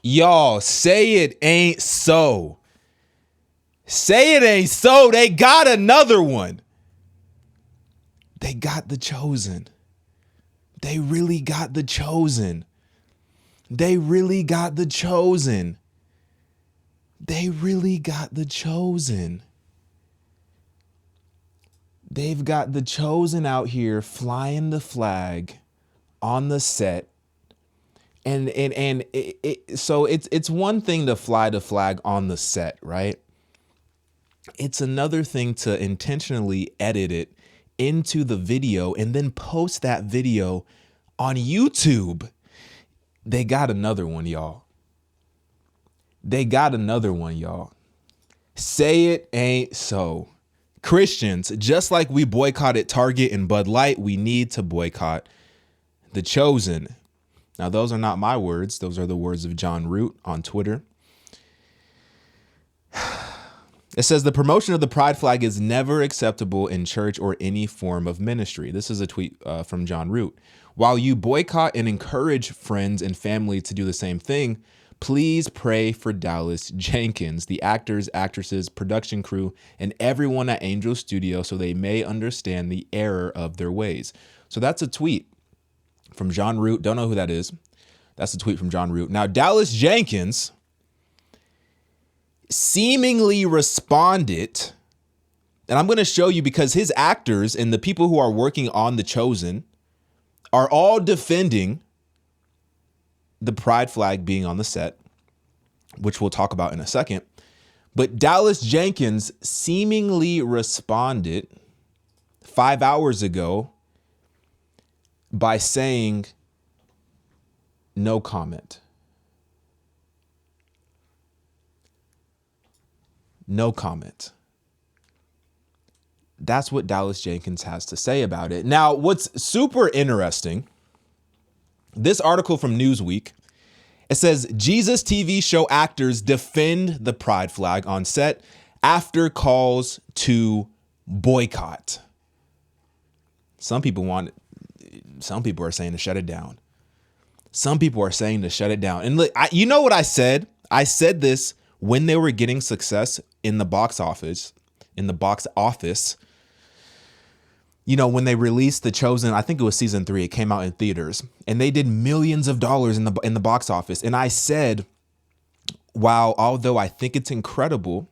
Y'all, say it ain't so. Say it ain't so. They got another one. They got The Chosen. They really got The Chosen. They really got The Chosen. They really got The Chosen. They've got The Chosen out here flying the flag on the set. So it's one thing to fly the flag on the set, right? It's another thing to intentionally edit it into the video and then post that video on YouTube. They got another one, y'all. They got another one, y'all. Say it ain't so. Christians, just like we boycotted Target and Bud Light, we need to boycott The Chosen. Now, those are not my words. Those are the words of John Root on Twitter. It says the promotion of the pride flag is never acceptable in church or any form of ministry. This is a tweet from John Root. While you boycott and encourage friends and family to do the same thing, please pray for Dallas Jenkins, the actors, actresses, production crew, and everyone at Angel Studio so they may understand the error of their ways. So that's a tweet from John Root. Don't know who that is. That's a tweet from John Root. Now, Dallas Jenkins seemingly responded, and I'm going to show you because his actors and the people who are working on The Chosen are all defending the pride flag being on the set, which we'll talk about in a second. But Dallas Jenkins seemingly responded 5 hours ago by saying, no comment. No comment. That's what Dallas Jenkins has to say about it. Now, what's super interesting, this article from Newsweek, it says Jesus TV show actors defend the pride flag on set after calls to boycott. Some people are saying to shut it down. Some people are saying to shut it down. And look, you know what I said? I said this when they were getting success in the box office, you know, when they released The Chosen, I think it was season 3, it came out in theaters and they did millions of dollars in the box office. And I said, wow, although I think it's incredible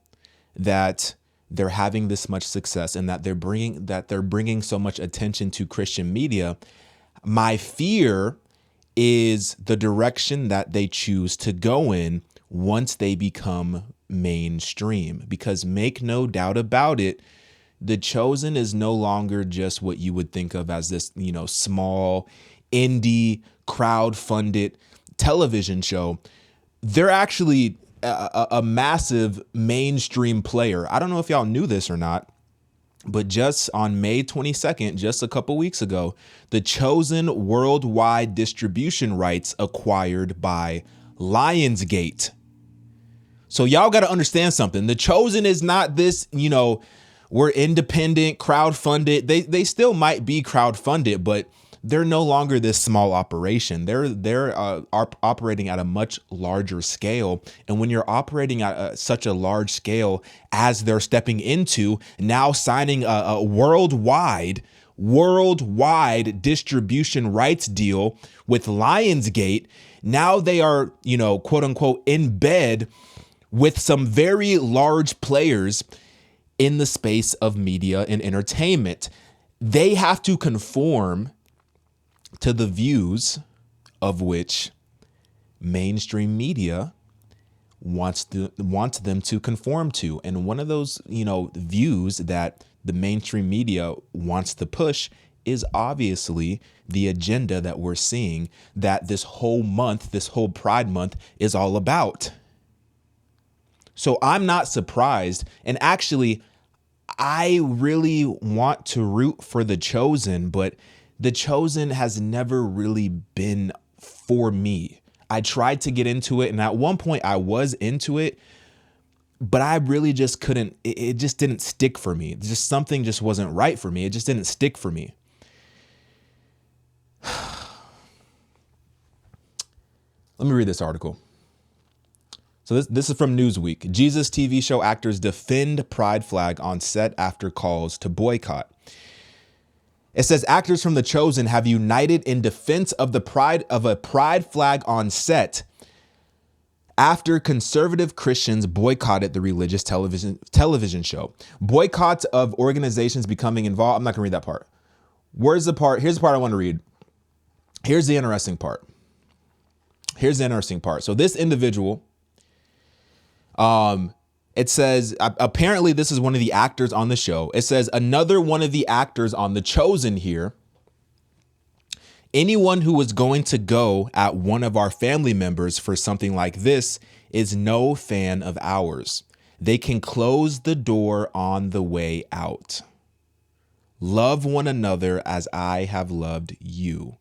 that they're having this much success and that they're bringing so much attention to Christian media, my fear is the direction that they choose to go in once they become mainstream. Because make no doubt about it, The Chosen is no longer just what you would think of as this, you know, small indie crowd-funded television show. They're actually a massive mainstream player. I don't know if y'all knew this or not, but just on May 22nd, just a couple weeks ago, The Chosen worldwide distribution rights acquired by Lionsgate. So y'all got to understand something. The Chosen is not this, you know, we're independent, crowd-funded. They still might be crowd-funded, but they're no longer this small operation. They're operating at a much larger scale. And when you're operating at such a large scale as they're stepping into, now signing a worldwide distribution rights deal with Lionsgate, now they are, you know, quote unquote, in bed with some very large players in the space of media and entertainment. They have to conform to the views of which mainstream media wants them to conform to. And one of those, you know, views that the mainstream media wants to push is obviously the agenda that we're seeing that this whole Pride Month is all about. So I'm not surprised. And actually, I really want to root for The Chosen, but The Chosen has never really been for me. I tried to get into it, and at one point I was into it, but I really just couldn't. It just didn't stick for me. Something just wasn't right for me. It just didn't stick for me. Let me read this article. So this is from Newsweek. Jesus TV show actors defend pride flag on set after calls to boycott. It says actors from The Chosen have united in defense of a pride flag on set after conservative Christians boycotted the religious television show. Boycotts of organizations becoming involved. I'm not gonna read that part. Here's the part I want to read. Here's the interesting part. So this individual, it says, apparently this is one of the actors on the show. It says another one of the actors on The Chosen here. Anyone who was going to go at one of our family members for something like this is no fan of ours. They can close the door on the way out. Love one another as I have loved you.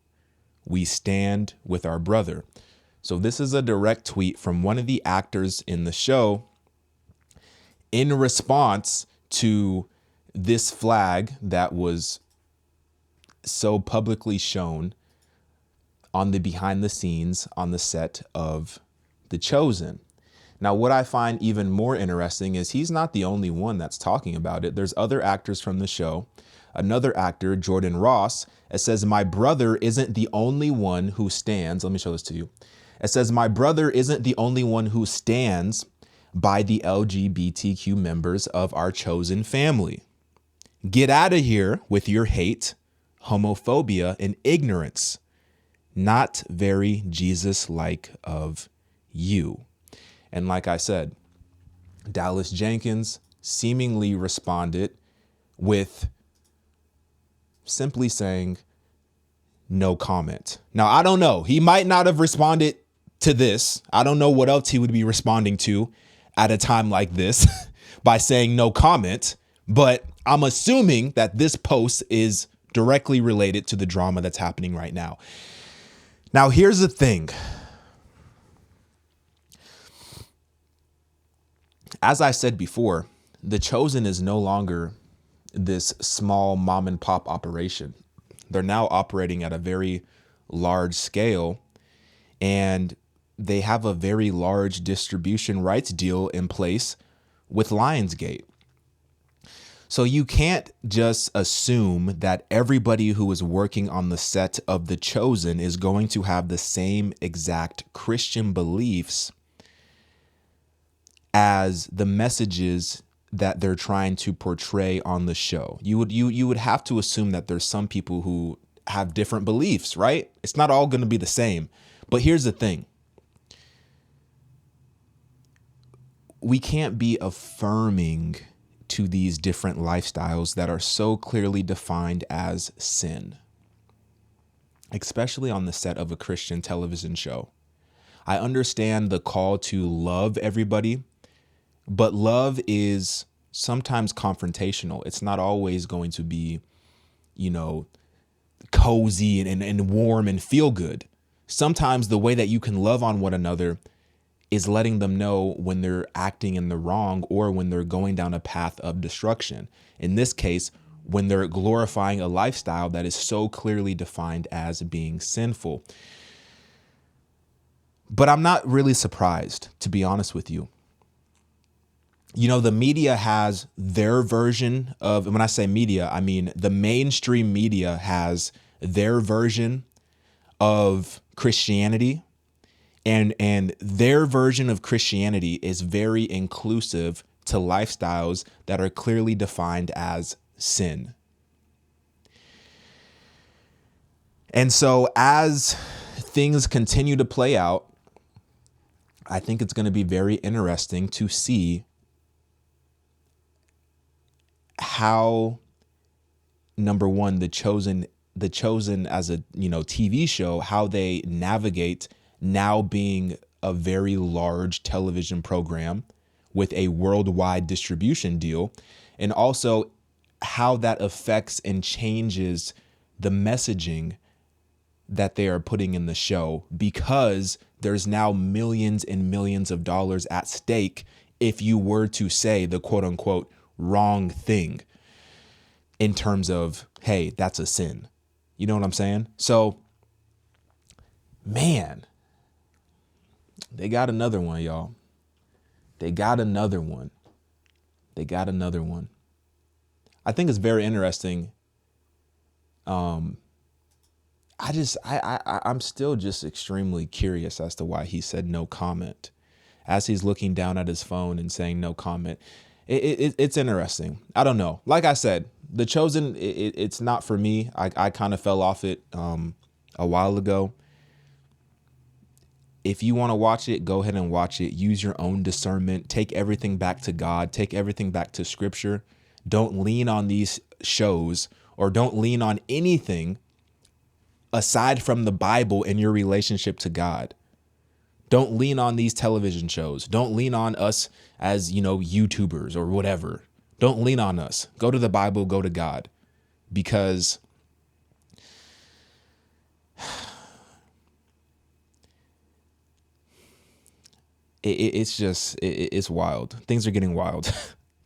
We stand with our brother. So this is a direct tweet from one of the actors in the show in response to this flag that was so publicly shown on the behind the scenes on the set of The Chosen. Now, what I find even more interesting is he's not the only one that's talking about it. There's other actors from the show. Another actor, Jordan Ross, it says, my brother isn't the only one who stands. Let me show this to you. It says, my brother isn't the only one who stands by the LGBTQ members of our chosen family. Get out of here with your hate, homophobia, and ignorance. Not very Jesus-like of you. And like I said, Dallas Jenkins seemingly responded with simply saying, no comment. Now, I don't know. He might not have responded to this. I don't know what else he would be responding to at a time like this by saying no comment. But I'm assuming that this post is directly related to the drama that's happening right now. Now, here's the thing. As I said before, The Chosen is no longer this small mom and pop operation. They're now operating at a very large scale, and they have a very large distribution rights deal in place with Lionsgate. So you can't just assume that everybody who is working on the set of The Chosen is going to have the same exact Christian beliefs as the messages that they're trying to portray on the show. You would have to assume that there's some people who have different beliefs, right? It's not all going to be the same. But here's the thing. We can't be affirming to these different lifestyles that are so clearly defined as sin, especially on the set of a Christian television show. I understand the call to love everybody, but love is sometimes confrontational. It's not always going to be, cozy and warm and feel good. Sometimes the way that you can love on one another is letting them know when they're acting in the wrong or when they're going down a path of destruction. In this case, when they're glorifying a lifestyle that is so clearly defined as being sinful. But I'm not really surprised, to be honest with you. The media has their version of, when I say media, I mean the mainstream media has their version of Christianity. And their version of Christianity is very inclusive to lifestyles that are clearly defined as sin. And so as things continue to play out, I think it's going to be very interesting to see how, number one, the chosen as a TV show, how they navigate now being a very large television program with a worldwide distribution deal, and also how that affects and changes the messaging that they are putting in the show, because there's now millions and millions of dollars at stake if you were to say the quote unquote wrong thing in terms of, hey, that's a sin. You know what I'm saying? So, man, they got another one, y'all. They got another one. They got another one. I think it's very interesting. I'm still just extremely curious as to why he said no comment as he's looking down at his phone and saying no comment. It's interesting. I don't know. Like I said, The Chosen, it's not for me. I kind of fell off it a while ago. If you want to watch it, go ahead and watch it. Use your own discernment. Take everything back to God. Take everything back to scripture. Don't lean on these shows, or don't lean on anything aside from the Bible in your relationship to God. Don't lean on these television shows. Don't lean on us as, YouTubers or whatever. Don't lean on us. Go to the Bible, go to God, because it's wild. Things are getting wild.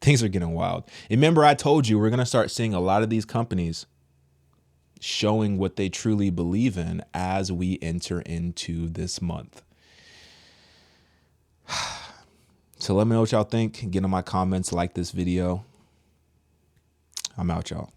Things are getting wild. Remember, I told you we're going to start seeing a lot of these companies showing what they truly believe in as we enter into this month. So let me know what y'all think. Get in my comments, like this video. I'm out, y'all.